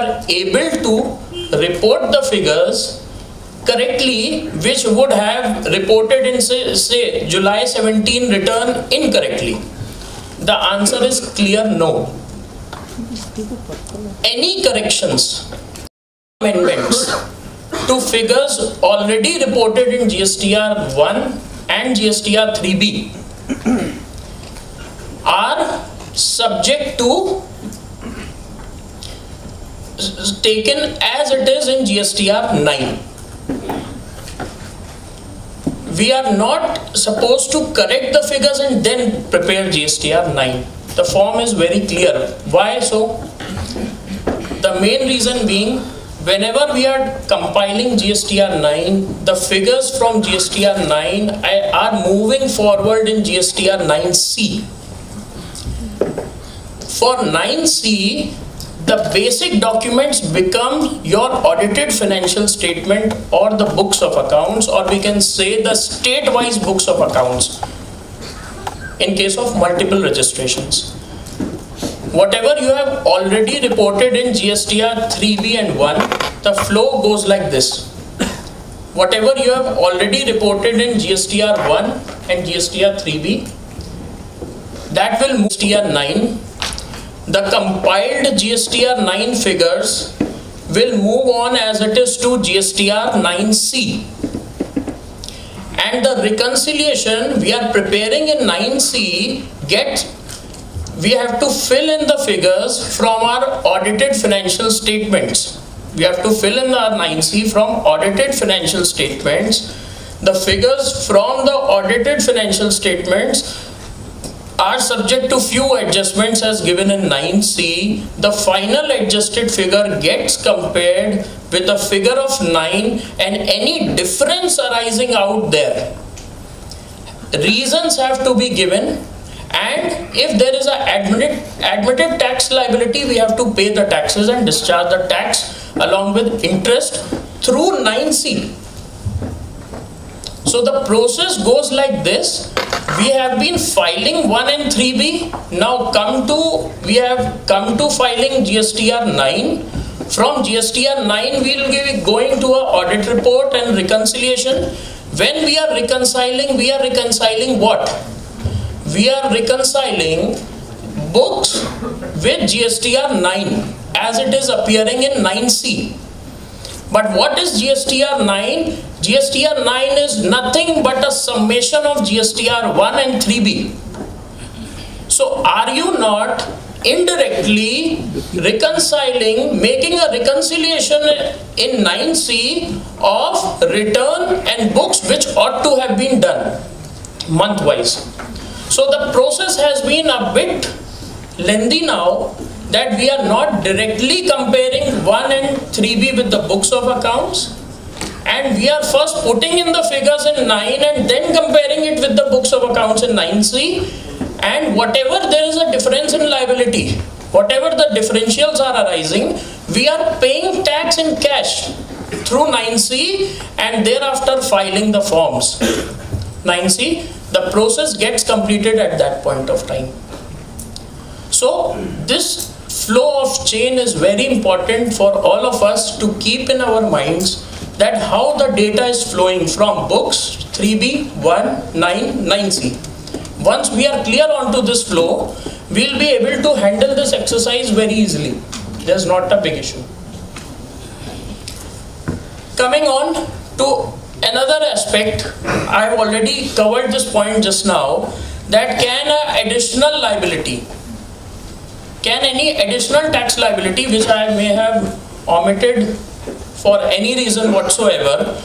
are able to report the figures correctly, which would have reported in say July 17 return incorrectly? The answer is clear no. Any corrections, amendments to figures already reported in GSTR 1 and GSTR 3B are subject to taken as it is in GSTR 9. We are not supposed to correct the figures and then prepare GSTR 9. The form is very clear. Why so? The main reason being, whenever we are compiling GSTR 9, the figures from GSTR 9 are moving forward in GSTR 9C. For 9C, the basic documents become your audited financial statement or the books of accounts, or we can say the state-wise books of accounts in case of multiple registrations. Whatever you have already reported in GSTR 3B and 1, the flow goes like this. Whatever you have already reported in GSTR 1 and GSTR 3B, that will move to GSTR 9. The compiled GSTR 9 figures will move on as it is to GSTR 9C. And the reconciliation we are preparing in 9C, we have to fill in the figures from our audited financial statements. We have to fill in our 9C from audited financial statements. The figures from the audited financial statements are subject to few adjustments as given in 9C. The final adjusted figure gets compared with the figure of 9 and any difference arising out there. Reasons have to be given, and if there is an admitted tax liability, we have to pay the taxes and discharge the tax along with interest through 9C. So the process goes like this. We have been filing 1 and 3B. Now we have come to filing GSTR 9. From GSTR 9, we will be going to our audit report and reconciliation. When we are reconciling what? We are reconciling books with GSTR 9 as it is appearing in 9C. But what is GSTR 9? GSTR 9 is nothing but a summation of GSTR 1 and 3B. So are you not indirectly reconciling, making a reconciliation in 9C of return and books which ought to have been done month-wise? So the process has been a bit lengthy now, that we are not directly comparing 1 and 3B with the books of accounts, and we are first putting in the figures in 9 and then comparing it with the books of accounts in 9C, and whatever there is a difference in liability, whatever the differentials are arising, we are paying tax in cash through 9C and thereafter filing the forms. 9C, the process gets completed at that point of time. So this flow of chain is very important for all of us to keep in our minds, that how the data is flowing from books 3B, 1, 9, 9C. Once we are clear onto this flow, we will be able to handle this exercise very easily. There's not a big issue. Coming on to another aspect, I have already covered this point just now, that can any additional tax liability which I may have omitted for any reason whatsoever,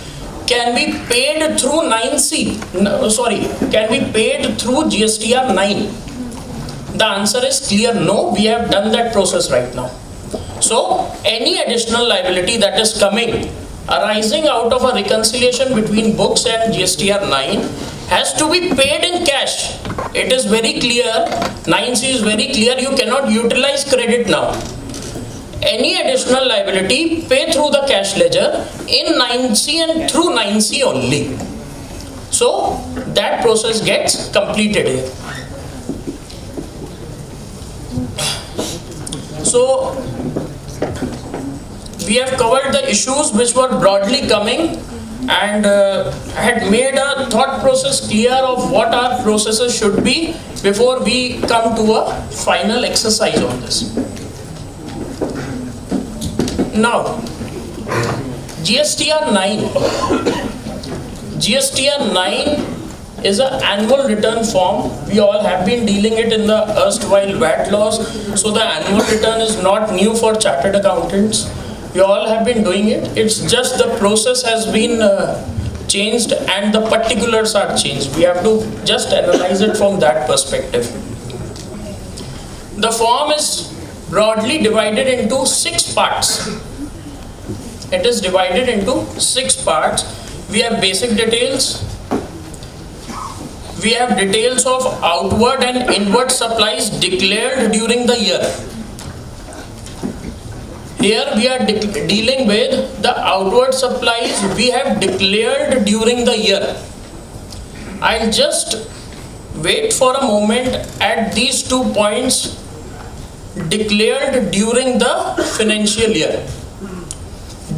can be paid through 9C? Can be paid through GSTR 9? The answer is clear no. We have done that process right now. So any additional liability that is coming, arising out of a reconciliation between books and GSTR 9, has to be paid in cash. It is very clear, 9C is very clear, you cannot utilize credit now. Any additional liability, pay through the cash ledger in 9C and through 9C only. So that process gets completed here. So we have covered the issues which were broadly coming and had made a thought process clear of what our processes should be before we come to a final exercise on this. Now, GSTR 9. GSTR 9 is an annual return form. We all have been dealing it in the erstwhile VAT laws. So the annual return is not new for chartered accountants. We all have been doing it. It's just the process has been changed and the particulars are changed. We have to just analyze it from that perspective. The form is broadly divided into 6 parts. It is divided into 6 parts. We have basic details. We have details of outward and inward supplies declared during the year. Here we are dealing with the outward supplies we have declared during the year. I'll just wait for a moment at these 2 points. Declared during the financial year.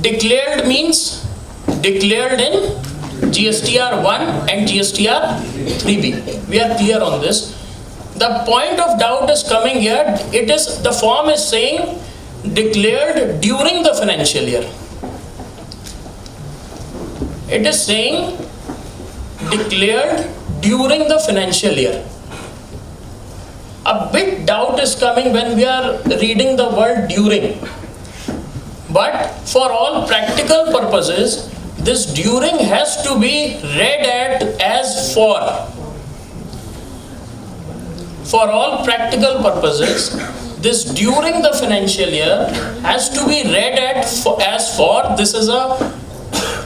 Declared means declared in GSTR 1 and GSTR 3B. We are clear on this. The point of doubt is coming here. The form is saying declared during the financial year. It is saying declared during the financial year. A bit doubt is coming when we are reading the word during. But for all practical purposes, this during has to be read as for. For all practical purposes, this during the financial year has to be read as for. This is a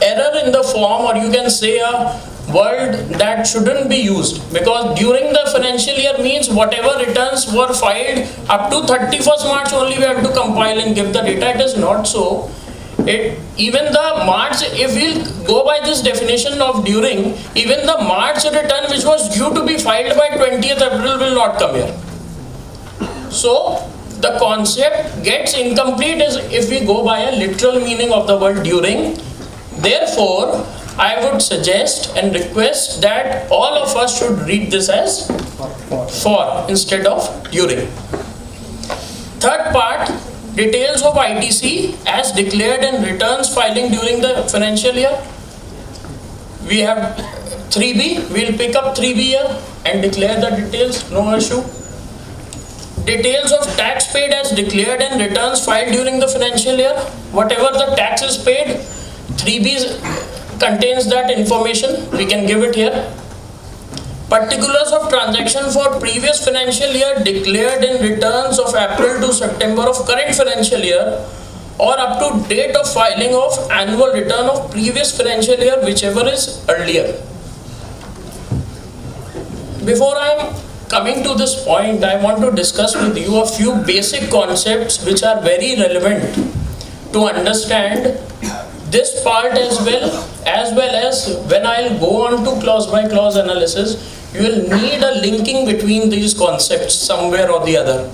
error in the form, or you can say a word that shouldn't be used, because during the financial year means whatever returns were filed up to 31st March only we have to compile and give the data. It is not so. Even the March, if we'll go by this definition of during, even the March return which was due to be filed by 20th April will not come here. So the concept gets incomplete if we go by a literal meaning of the word during. Therefore, I would suggest and request that all of us should read this as for instead of during. Third part, details of ITC as declared and returns filing during the financial year. We have 3B, we'll pick up 3B here and declare the details, no issue. Details of tax paid as declared and returns filed during the financial year. Whatever the tax is paid, 3B contains that information, we can give it here. Particulars of transaction for previous financial year declared in returns of April to September of current financial year, or up to date of filing of annual return of previous financial year, whichever is earlier. Before I am coming to this point, I want to discuss with you a few basic concepts which are very relevant to understand this part as well as when I'll go on to clause by clause analysis. You will need a linking between these concepts somewhere or the other.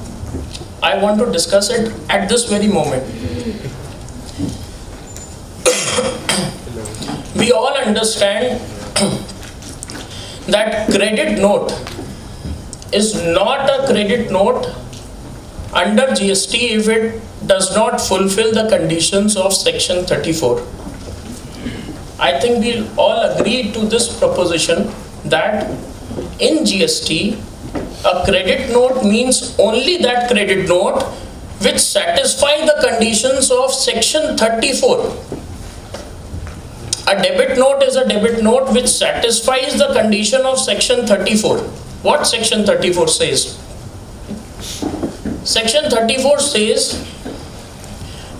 I want to discuss it at this very moment. We all understand that credit note is not a credit note under GST if it does not fulfill the conditions of section 34. I think we all agree to this proposition that in GST, a credit note means only that credit note which satisfies the conditions of section 34. A debit note is a debit note which satisfies the condition of section 34. What section 34 says? Section 34 says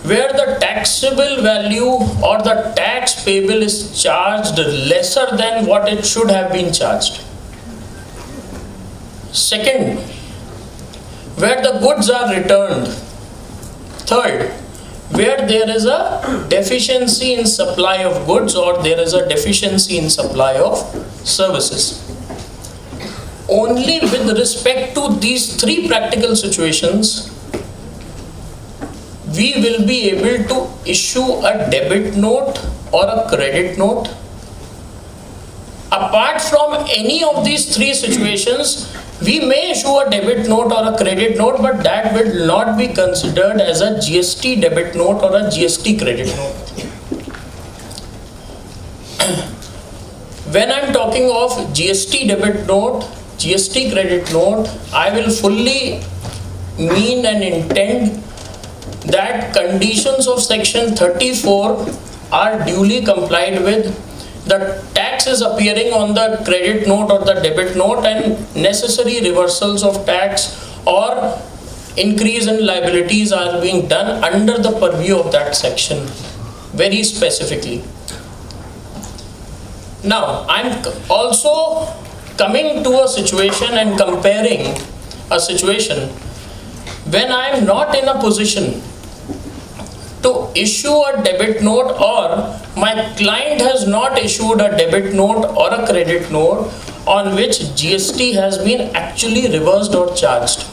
where the taxable value or the tax payable is charged lesser than what it should have been charged. Second, where the goods are returned. Third, where there is a deficiency in supply of goods or there is a deficiency in supply of services. Only with respect to these three practical situations, we will be able to issue a debit note or a credit note. Apart from any of these three situations, we may issue a debit note or a credit note, but that will not be considered as a GST debit note or a GST credit note. When I'm talking of GST debit note, GST credit note, I will fully mean and intend that conditions of section 34 are duly complied with. The tax is appearing on the credit note or the debit note, and necessary reversals of tax or increase in liabilities are being done under the purview of that section very specifically. Now, I'm also coming to a situation and comparing a situation when I am not in a position to issue a debit note, or my client has not issued a debit note or a credit note on which GST has been actually reversed or charged.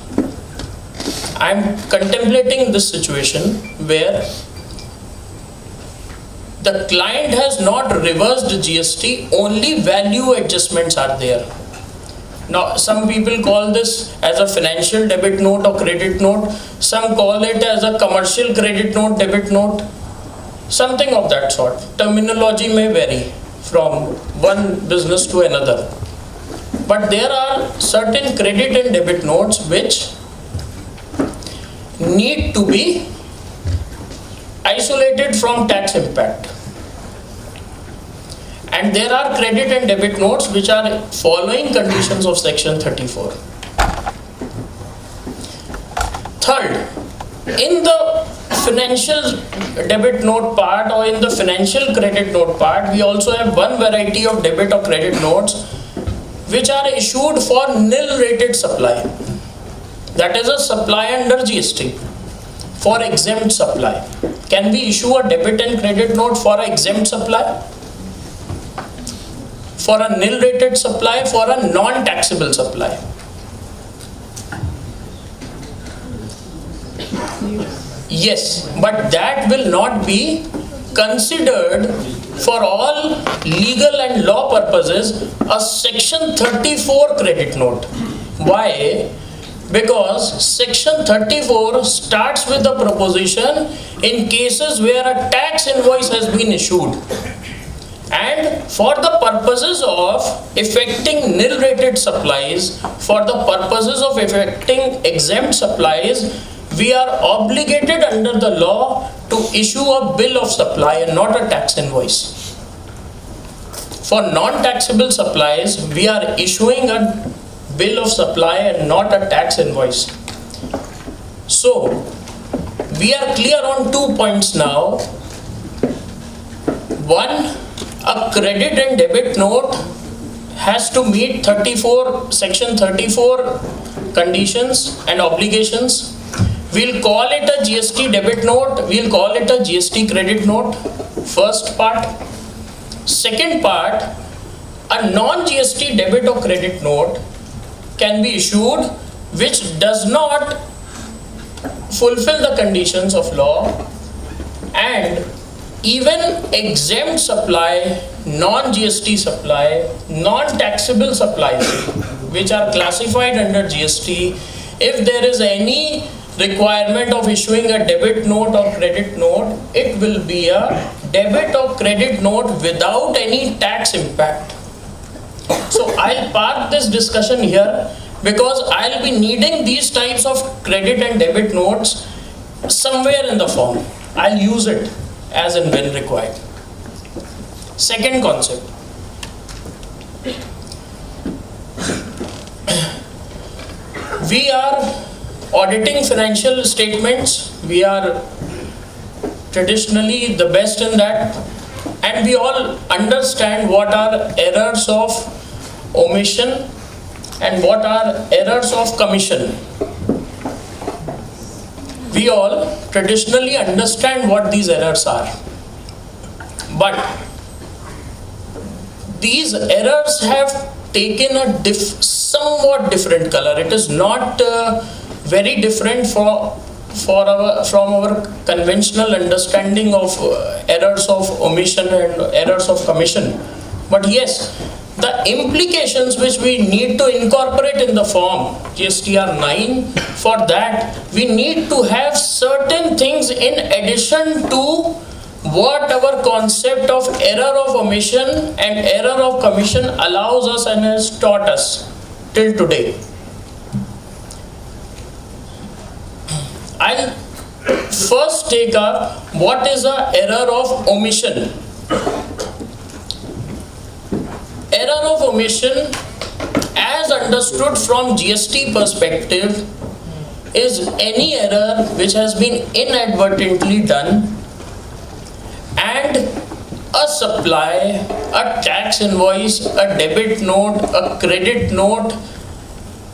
I am contemplating this situation where the client has not reversed GST, only value adjustments are there. Now, some people call this as a financial debit note or credit note. Some call it as a commercial credit note, debit note. Something of that sort. Terminology may vary from one business to another. But there are certain credit and debit notes which need to be isolated from tax impact. And there are credit and debit notes which are following conditions of section 34. Third, in the financial debit note part or in the financial credit note part, we also have one variety of debit or credit notes which are issued for nil rated supply. That is a supply under GST for exempt supply. Can we issue a debit and credit note for an exempt supply? For a nil rated supply, for a non-taxable supply? Yes, but that will not be considered for all legal and law purposes a section 34 credit note. Why? Because section 34 starts with the proposition in cases where a tax invoice has been issued, and for the purposes of effecting nil rated supplies, for the purposes of effecting exempt supplies, we are obligated under the law to issue a bill of supply and not a tax invoice. For non-taxable supplies, we are issuing a bill of supply and not a tax invoice. So, we are clear on 2 points now. One, a credit and debit note has to meet section 34 conditions and obligations. We'll call it a GST debit note, we'll call it a GST credit note, first part. Second part, a non-GST debit or credit note can be issued which does not fulfill the conditions of law, and even exempt supply, non-GST supply, non-taxable supplies which are classified under GST, if there is any requirement of issuing a debit note or credit note, it will be a debit or credit note without any tax impact. So I'll park this discussion here because I'll be needing these types of credit and debit notes somewhere in the form. I'll use it as and when required. Second concept. We are auditing financial statements. We are traditionally the best in that, and we all understand what are errors of omission and what are errors of commission. We all traditionally understand what these errors are, but these errors have taken a somewhat different color. It is not very different from our conventional understanding of errors of omission and errors of commission. But yes, the implications which we need to incorporate in the form GSTR 9, for that we need to have certain things in addition to what our concept of error of omission and error of commission allows us and has taught us till today. I'll first take up what is a error of omission. Error of omission, as understood from GST perspective, is any error which has been inadvertently done and a supply, a tax invoice, a debit note, a credit note,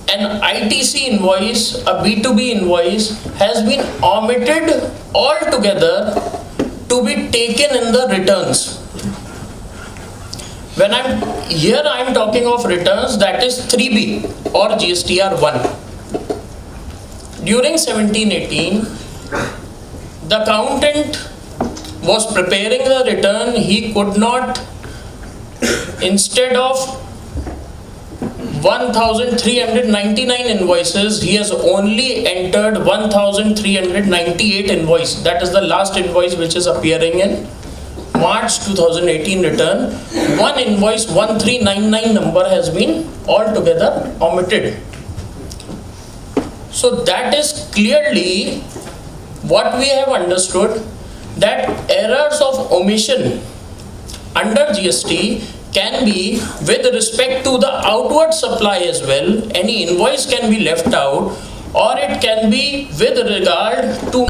an ITC invoice, a B2B invoice has been omitted altogether to be taken in the returns. When I'm talking of returns, that is 3B or GSTR 1. During 1718, the accountant was preparing the return. He could not, instead of 1,399 invoices, he has only entered 1,398 invoice. That is the last invoice which is appearing in March 2018 return. One invoice 1399 number has been altogether omitted. So that is clearly what we have understood, that errors of omission under GST can be with respect to the outward supply as well. Any invoice can be left out, or it can be with regard to